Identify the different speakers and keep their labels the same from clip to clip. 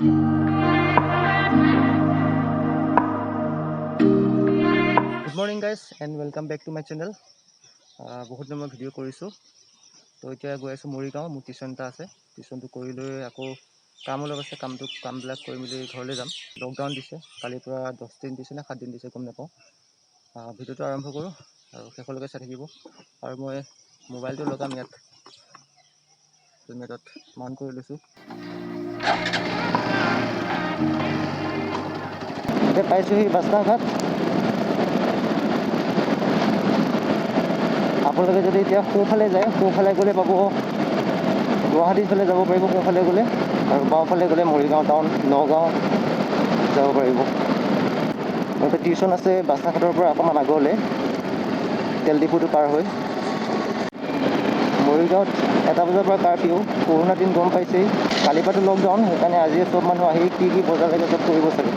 Speaker 1: Good morning guys and welcome back to my channel. বহুত দিন মই ভিডিঅ' কৰিছোঁ তো এতিয়া গৈ আছোঁ মৰিগাঁও। মোৰ টিউশ্যন এটা আছে, টিউশ্যনটো কৰি লৈ আকৌ কাম অলপ আছে, কামবিলাক কৰি মেলি ঘৰলৈ যাম। লকডাউন দিছে, কালিৰ পৰা 10 দিন দিছে নে 7 দিন দিছে গম নাপাওঁ। ভিডিঅ'টো আৰম্ভ কৰোঁ আৰু শেষলৈকে চাই থাকিব। আৰু মই মোবাইলটো লগাম ইয়াত হেলমেটত মাউণ্ট কৰি লৈছোঁ। এতিয়া পাইছোঁহি বাছনাঘাট। আপোনালোকে যদি এতিয়া সোঁফালে যায়, সোঁফালে গ'লে পাব গুৱাহাটীৰ ফালে যাব পাৰিব সোঁফালে গ'লে, আৰু বাওঁফালে গ'লে মৰিগাঁও টাউন, নগাঁও যাব পাৰিব। এতিয়া টিউশ্যন আছে বাছনাঘাটৰ পৰা অকণমান আগলৈ, তেল ডিপুটো পাৰ হৈ। মৰিগাঁৱত 1 বজাৰ পৰা কাৰফিউ। কৰোণা দিন গম পাইছেই, কালিৰ পৰাটো লকডাউন, সেইকাৰণে আজিয়ে চব মানুহ আহি কি বজাৰ লাগে চব কৰিব চাগে।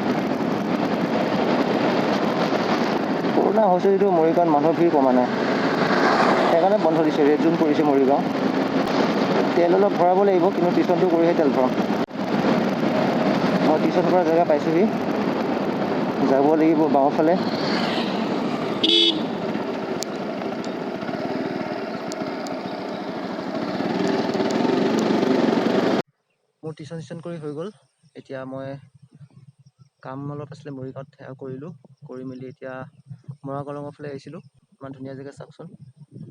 Speaker 1: কৰোণা হৈছে যদিও মৰিগাঁৱত মানুহৰ ভিৰ কমা নাই, সেইকাৰণে বন্ধ দিছে, ৰেড জোন পৰিছে মৰিগাঁও। তেল অলপ ভৰাব লাগিব, কিন্তু টিউশ্যনটো কৰিহে তেল ভৰাম। মই টিউশ্যন কৰা জেগা পাইছোঁহি, যাব লাগিব বাওঁফালে। মোৰ টিউশ্যন কৰি হৈ গ'ল। এতিয়া মই কাম অলপ আছিলে মৰিগাঁৱত, সেয়া কৰিলোঁ। কৰি মেলি এতিয়া মৰা কলঙৰ ফালে আহিছিলোঁ। ইমান ধুনীয়া জেগা চাওকচোন,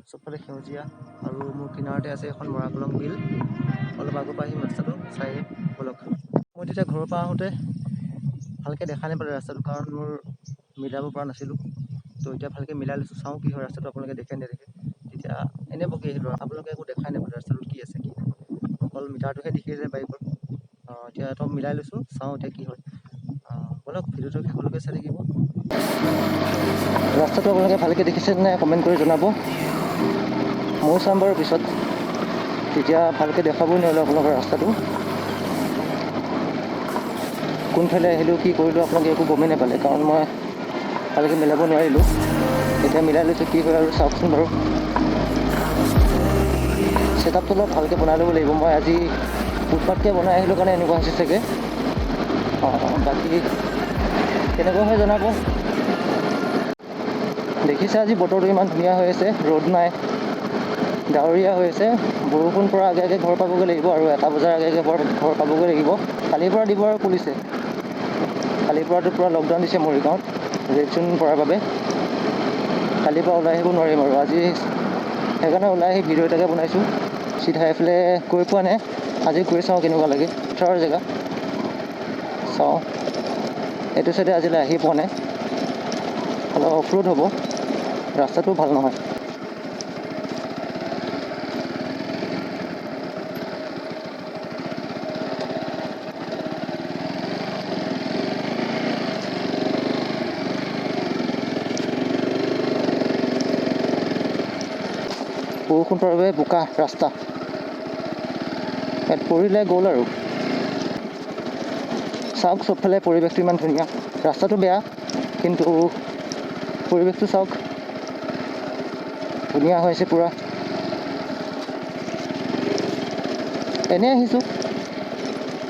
Speaker 1: চবফালে সেউজীয়া, আৰু মোৰ কিনাৰতে আছে এখন মৰা কলং বিল। অলপ আগৰ পৰা আহিম, ৰাস্তাটো চাই বলক। মই তেতিয়া ঘৰৰ পৰা আহোঁতে ভালকৈ দেখা নাপালোঁ ৰাস্তাটো, কাৰণ মোৰ মিলাব পৰা নাছিলোঁ। তো এতিয়া ভালকৈ মিলাই লৈছোঁ, চাওঁ কি হয় ৰাস্তাটো, আপোনালোকে দেখে নেদেখে। তেতিয়া এনেই বকি আহিলোঁ, আপোনালোকে একো দেখাই নাপালোঁ ৰাস্তাটোত কি আছে কি নাই, অকল মিটাৰটোহে দেখি যায় বাইকৰ। এতিয়া অলপ মিলাই লৈছোঁ, চাওঁ এতিয়া কি হয়। বলক ভিডিঅ'টো শেষলৈকে চাই থাকিব। ৰাস্তাটো আপোনালোকে ভালকৈ দেখিছে নে নাই কমেণ্ট কৰি জনাব। ময়ো চাম বাৰু পিছত, তেতিয়া ভালকৈ দেখাবই নোৱাৰিলোঁ আপোনালোকৰ ৰাস্তাটো। কোনফালে আহিলোঁ কি কৰিলোঁ আপোনালোকে একো গমেই নাপালে, কাৰণ মই ভালকৈ মিলাব নোৱাৰিলোঁ। এতিয়া মিলাই লৈছোঁ, কি হয় আৰু চাওকচোন বাৰু। ছেটআপটো অলপ ভালকৈ বনাই ল'ব লাগিব। মই আজি উৎপাতকৈ বনাই আহিলোঁ কাৰণে এনেকুৱা হৈছে চাগে। বাকী কেনেকুৱা হয় জনাব। দেখিছে আজি বতৰটো ইমান ধুনীয়া হৈ আছে, ৰ'দ নাই, ডাৱৰীয়া হৈ আছে। বৰষুণ পৰা আগে আগে ঘৰ পাবগৈ লাগিব, আৰু 1 বজাৰ আগে আগে ঘৰ পাবগৈ লাগিব। কালিৰ পৰা দিব আৰু পুলিচে। কালিৰ পৰাতো পূৰা লকডাউন দিছে মৰিগাঁৱত, ৰেড জোন পৰাৰ বাবে। কালিৰ পৰা ওলাই আহিব নোৱাৰিম আৰু আজি, সেইকাৰণে ওলাই আহি ভিডিঅ' এটাকে বনাইছোঁ। চিধা এইফালে গৈ পোৱা নাই, আজি গৈ চাওঁ কেনেকুৱা লাগে। ওচৰৰ জেগা চাওঁ, এইটো চাইডে আজিলৈ আহি পোৱা নাই। অলপ অফ ৰোড হ'ব, ৰাস্তাটো ভাল নহয়। বৰষুণ পৰাৰ বাবে বোকা ৰাস্তা, ইয়াত পৰিলে গ'ল আৰু। চাওক চবফালে পৰিৱেশটো ইমান ধুনীয়া, ৰাস্তাটো বেয়া কিন্তু পৰিৱেশটো চাওক ধুনীয়া হৈছে পূৰা। এনেই আহিছোঁ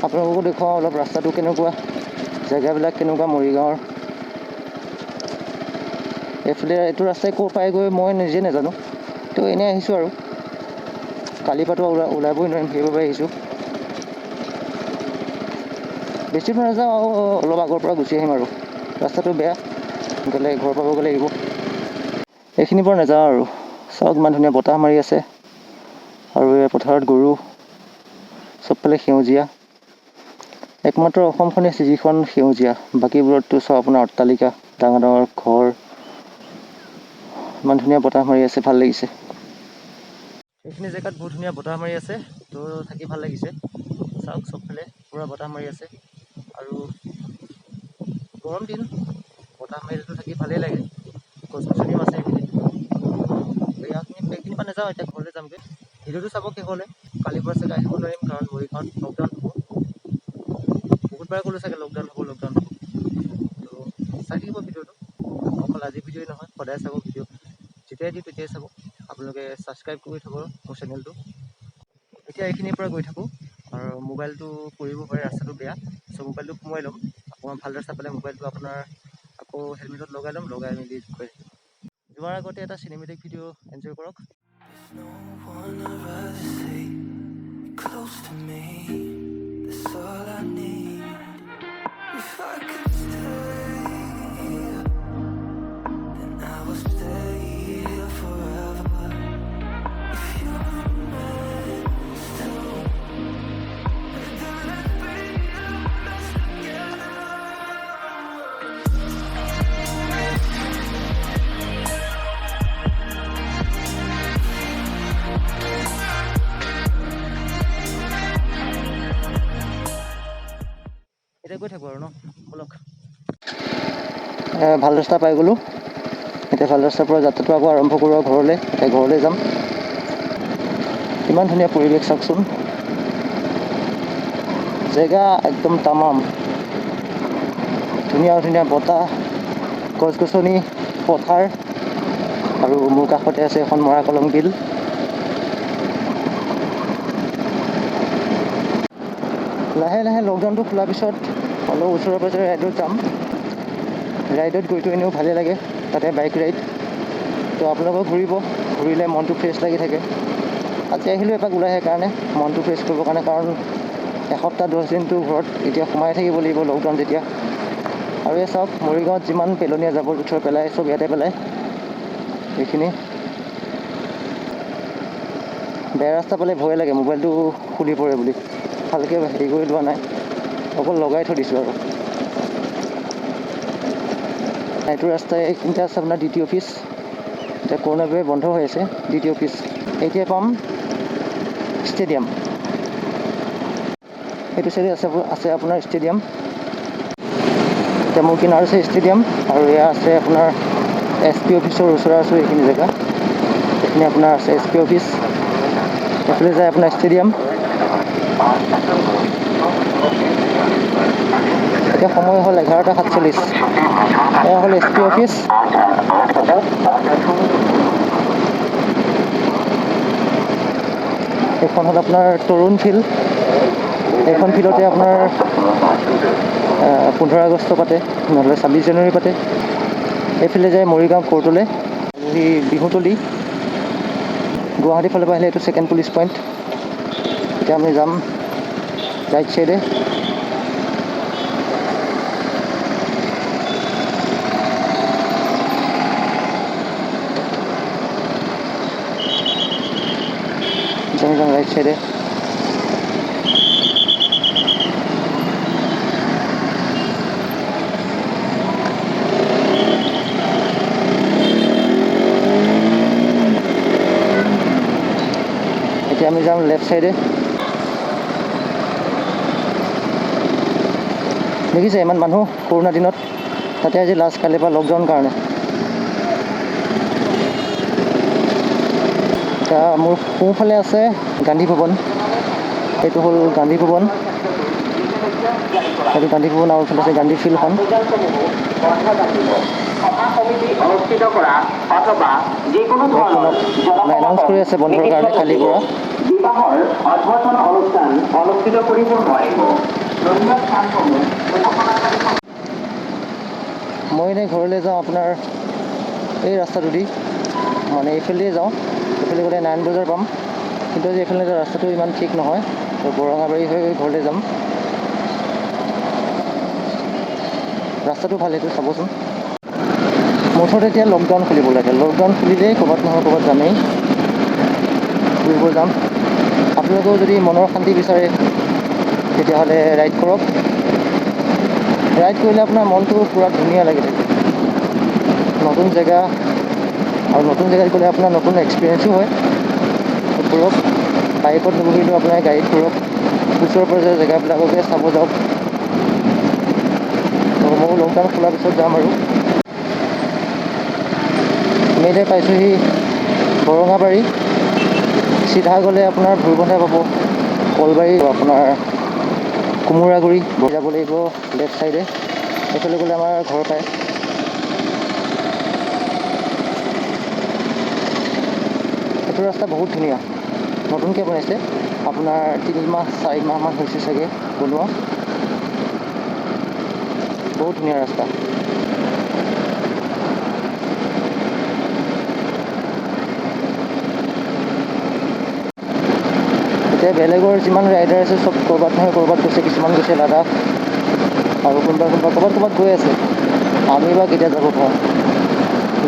Speaker 1: আপোনালোককো দেখুৱাওঁ অলপ ৰাস্তাটো কেনেকুৱা, জেগাবিলাক কেনেকুৱা মৰিগাঁৱৰ। এইফালে এইটো ৰাস্তাই ক'ৰ পাইগৈ মই নিজে নাজানো, তো এনেই আহিছোঁ আৰু। কালিৰ পৰাতো ওলাবই নোৱাৰিম, সেইবাবে আহিছোঁ। বেছি দূৰ নাযাওঁ, আৰু অলপ আগৰ পৰা গুচি আহিম আৰু। ৰাস্তাটো বেয়া, গ'লে ঘৰ পাবগৈ লাগিব। এইখিনিৰ পৰা নাযাওঁ আৰু। চাওক ইমান ধুনীয়া বতাহ মাৰি আছে, আৰু এই পথাৰত গৰু, চবফালে সেউজীয়া। একমাত্ৰ অসমখনেই আছে যিখন সেউজীয়া, বাকীবোৰততো চব আপোনাৰ অট্টালিকা, ডাঙৰ ডাঙৰ ঘৰ। ইমান ধুনীয়া বতাহ মাৰি আছে, ভাল লাগিছে। এইখিনি জেগাত বহুত ধুনীয়া বতাহ মাৰি আছে, তো থাকি ভাল লাগিছে। চাওক চবফালে পূৰা বতাহ মাৰি আছে, আৰু গৰম দিন, বতাহ মাৰিলেতো থাকি ভালেই লাগে। গছ গছনিও আছে এইখিনিত। এইখিনিৰ পৰা নাযাওঁ, এতিয়া ঘৰলৈ যামগৈ। ভিডিঅ'টো চাব শেষলৈ। কালিৰ পৰা চাগে আহিব নোৱাৰিম, কাৰণ মৰিগাঁৱত লকডাউন হ'ব। বহুতবাৰ ক'লোঁ চাগে লকডাউন হ'ব, লকডাউন হ'ব। তো চাই থাকিব ভিডিঅ'টো, অকল আজি ভিডিঅ'ই নহয়, সদায় চাব ভিডিঅ'। যেতিয়াই দিওঁ তেতিয়াই চাব। আপোনালোকে ছাবস্ক্ৰাইব কৰি থ'ব মোৰ চেনেলটো। এতিয়া এইখিনিৰ পৰা গৈ থাকোঁ, আৰু মোবাইলটো পৰিব পাৰে, ৰাস্তাটো বেয়া। চ' মোবাইলটো সোমোৱাই ল'ম। অকণমান ভাল ৰাস্তা পালে মোবাইলটো আপোনাৰ আকৌ হেলমেটত লগাই ল'ম, লগাই মেলি গৈ যোৱাৰ আগতে এটা চিনেমেটিক ভিডিঅ' এনজয় কৰক। এতিয়া গৈ থাকোঁ আৰু ন, ব'লক। ভাল ৰাস্তা পাই গ'লোঁ। এতিয়া ভাল ৰাস্তাৰ পৰা যাত্ৰাটো আকৌ আৰম্ভ কৰোঁ ঘৰলৈ। এতিয়া ঘৰলৈ যাম। ইমান ধুনীয়া পৰিৱেশ চাওকচোন, জেগা একদম তামাম, ধুনীয়া ধুনীয়া বতাহ, গছ গছনি, পথাৰ, আৰু মোৰ কাষতে আছে এখন মৰা কলং বিল। লাহে লাহে লকডাউনটো খোলাৰ পিছত অলপ ওচৰে পাঁজৰে ৰাইডত যাম। ৰাইডত গৈতো এনেও ভালেই লাগে, তাতে বাইক ৰাইড। তো আপোনালোকেও ঘূৰিলে মনটো ফ্ৰেছ লাগি থাকে। আজি আহিলোঁ এপাক ওলাই সেইকাৰণে, মনটো ফ্ৰেছ কৰিবৰ কাৰণে। কাৰণ এসপ্তাহ 10 দিনটো ঘৰত এতিয়া সোমাই থাকিব লাগিব লকডাউন যেতিয়া। আৰু এই চাওক, মৰিগাঁৱত যিমান পেলনীয়া জাবৰ জোঁথৰ পেলাই, চব ইয়াতে পেলায়। এইখিনি বেয়া ৰাস্তা পালে ভয় লাগে, মোবাইলটো খুলি পৰে বুলি। ভালকৈ হেৰি কৰি লোৱা নাই, অকল লগাই থৈ দিছোঁ আৰু। এইটো ৰাস্তাই এইখিনিতে আছে আপোনাৰ DT অফিচ। এতিয়া কৰোণাৰ বাবে বন্ধ হৈ আছে DT অফিচ। এতিয়া পাম ষ্টেডিয়াম। সেইটো চাইডে আছে আপোনাৰ ষ্টেডিয়াম। এতিয়া মোৰ কিনাৰ আছে ষ্টেডিয়াম, আৰু এয়া আছে আপোনাৰ SP অফিচৰ ওচৰা ওচৰি এইখিনি জেগা। এইখিনি আপোনাৰ আছে SP অফিচ, এইফালে যায় আপোনাৰ ষ্টেডিয়াম। এতিয়া সময় হ'ল 11:47। এয়া হ'ল SP অফিচ। এইখন হ'ল আপোনাৰ তৰুণ ফিল্ড। এইখন ফিল্ডতে আপোনাৰ 15 আগষ্ট পাতে, নহ'লে 26 জানুৱাৰী পাতে। এইফালে যায় মৰিগাঁও কোৰ্টলৈ, আৰু সি বিহুতলি। গুৱাহাটীৰ ফালৰ পৰা আহিলে এইটো ছেকেণ্ড পুলিচ পইণ্ট। এতিয়া আমি যাম ৰাইট চাইডে। আমি যাম ৰাইট চাইডে। এতিয়া আমি যাম লেফ্ট চাইডে। দেখিছে ইমান মানুহ কৰোণা দিনত, তাতে আজি লাষ্ট কালিৰ পৰা লকডাউন কাৰণে। এতিয়া মোৰ সোঁফালে আছে গান্ধী ভৱন। এইটো হ'ল গান্ধী ভৱন, এইটো গান্ধী ভৱন, আৰু এইফালে আছে গান্ধী ফিল্ডখন। এনাউন্স কৰি আছে বন্ধৰ কাৰণে কালিৰ পৰা। মই এনেই ঘৰলৈ যাওঁ আপোনাৰ এই ৰাস্তাটো দি, মানে এইফালেদিয়ে যাওঁ। এইফালে গ'লে 9 বজাৰ পাম, কিন্তু আজি এইফালে ৰাস্তাটো ইমান ঠিক নহয়, তো বৰঙাবাৰী হৈ ঘৰলৈ যাম। ৰাস্তাটো ভাল, এইটো চাবচোন। মুঠতে এতিয়া লকডাউন খুলিব লাগে, লকডাউন খুলিলেই ক'ৰবাত নহয় ক'ৰবাত যামেই, ফুৰিব যাম। আপোনালোকেও যদি মনৰ শান্তি বিচাৰে তেতিয়াহ'লে ৰাইড কৰক। ৰাইড কৰিলে আপোনাৰ মনটো পূৰা ধুনীয়া লাগি থাকে। নতুন জেগা, আৰু নতুন জেগাত গ'লে আপোনাৰ নতুন এক্সপিৰিয়েঞ্চো হয়। ফুৰক, বাইকত নুঘূৰিলেও আপোনাৰ গাড়ীত ফুৰক, ওচৰে পাঁজৰে জেগাবিলাককে চাব যাওক। ময়ো লকডাউন খোলাৰ পিছত যাম আৰু। আমি এতিয়া পাইছোঁহি বৰঙাবাৰী। চিধা গ'লে আপোনাৰ ভুৰবন্ধা পাব, কলবাৰী আপোনাৰ কোমোৰাগুৰি যাব লাগিব লেফ্ট চাইডে। এইফালে গ'লে আমাৰ ঘৰ পায়। এইটো ৰাস্তা বহুত ধুনীয়া, নতুনকৈ বনাইছে। আপোনাৰ 3 মাহ 4 মাহমান হৈছে চাগে বনোৱা। বহুত ধুনীয়া ৰাস্তা। এতিয়া বেলেগৰ যিমান ৰাইডাৰ আছে চব ক'ৰবাত নহয় ক'ৰবাত গৈছে, কিছুমান গৈছে লাডাখ আৰু কোনোবা ক'ৰবাত গৈ আছে। আমি বা কেতিয়া যাব পাৰোঁ।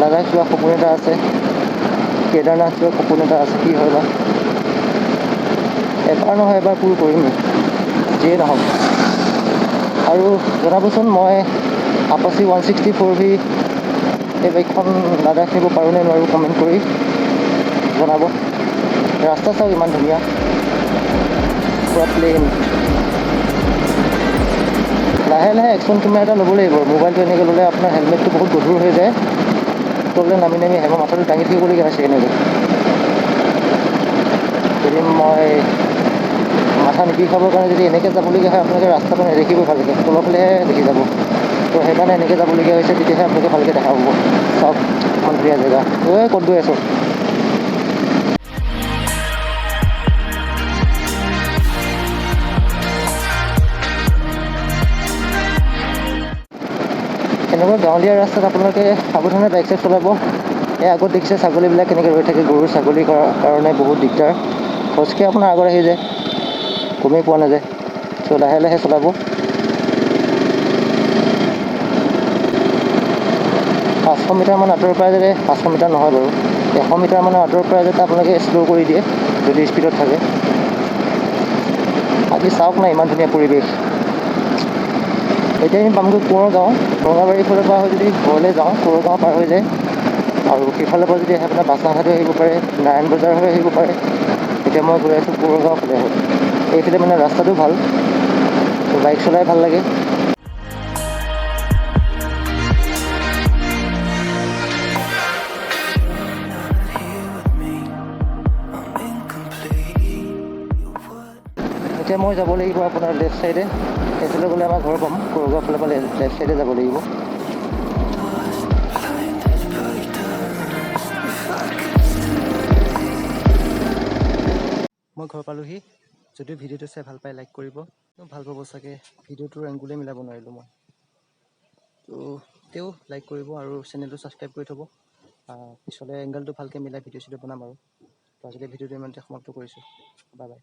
Speaker 1: লাডাখ যোৱা সপোন এটা আছে, কেদাৰনাথ যোৱা সপোন এটা আছে, কি হয় বা। এবাৰ নহয় এবাৰ পূৰ কৰিমেই, যিয়ে নহওক। আৰু জনাবচোন, মই আপাচি 164V এই বাইকখন লাডাখ নিব পাৰোঁ নে নোৱাৰোঁ, কমেণ্ট কৰি জনাব। ৰাস্তা চাওক ইমান ধুনীয়া, পুৰা প্লেইন। লাহে লাহে একশ্যন কেমেৰা এটা ল'ব লাগিব। মোবাইলটো এনেকৈ ল'লে আপোনাৰ হেলমেটটো বহুত গধুৰ হৈ যায়, তললৈ নামি হেমৰ মাথাটো দাঙি থাকিবলগীয়া হৈছে এনেকৈ। যদি মই মাথা নিবিষাবৰ কাৰণে যদি এনেকৈ যাবলগীয়া হয়, আপোনালোকে ৰাস্তাটো নেদেখিব ভালকৈ, তলৰ ফালেহে দেখি যাব। তো সেইকাৰণে এনেকৈ যাবলগীয়া হৈছে, তেতিয়াহে আপোনালোকে ভালকৈ দেখা পাব। চাওক ইমান ধুনীয়া জেগা। ক'ত গৈ আছোঁ? এনেকুৱা গাঁৱলীয়া ৰাস্তাত আপোনালোকে সাৱধানে বাইক চাইক চলাব। এই আগত দেখিছে ছাগলীবিলাক কেনেকৈ ৰৈ থাকে, গৰু ছাগলীৰ কাৰণে বহুত দিগদাৰ। খোজকৈ আপোনাৰ আগত আহি যায়, গমেই পোৱা নাযায়। চ' লাহে লাহে চলাব। 500 মিটাৰমান আঁতৰৰ পৰা যাতে, 500 মিটাৰ নহয় বাৰু, 100 মিটাৰমানৰ আঁতৰৰ পৰা যাতে আপোনালোকে শ্ল' কৰি দিয়ে যদি স্পীডত থাকে। আজি চাওক না ইমান ধুনীয়া পৰিৱেশ। এতিয়া আমি পামগৈ কোঁৱৰ গাঁও। ৰঙাবাৰীৰ ফালৰ পৰা যদি ঘৰলৈ যাওঁ, কোঁৱৰ গাঁও পাৰ হৈ যায়। আৰু সেইফালৰ পৰা যদি আহে আপোনাৰ বাচাঘাট হৈ আহিব পাৰে, নাৰায়ণ বজাৰ হৈ আহিব পাৰে। এতিয়া মই গৈ আছোঁ কোঁৱৰ গাঁও ফালে আহি। এইফালে মানে ৰাস্তাটো ভাল, বাইক চলাই ভাল লাগে। এতিয়া মই যাব লাগিব আপোনাৰ লেফ্ট ছাইডে। সেইফালে গ'লে আমাৰ ঘৰ পাম। কোঁৱৰ গাঁও ফালৰ পৰা লেফ্ট ছাইডে যাব লাগিব। মই ঘৰ পালোহি। যদিও ভিডিঅ'টো চাই ভাল পাই লাইক কৰিব, ভাল পাব চাগে। ভিডিঅ'টোৰ এংগুলে মিলাব নোৱাৰিলোঁ মই, তো তেওঁ লাইক কৰিব আৰু চেনেলটো ছাবস্ক্ৰাইব কৰি থ'ব। পিছলৈ এংগলটো ভালকৈ মিলাই ভিডিঅ' চিডিঅ' বনাম আৰু। তো আজিলৈ ভিডিঅ'টো ইমানতে সমাপ্ত কৰিছোঁ। Bye bye.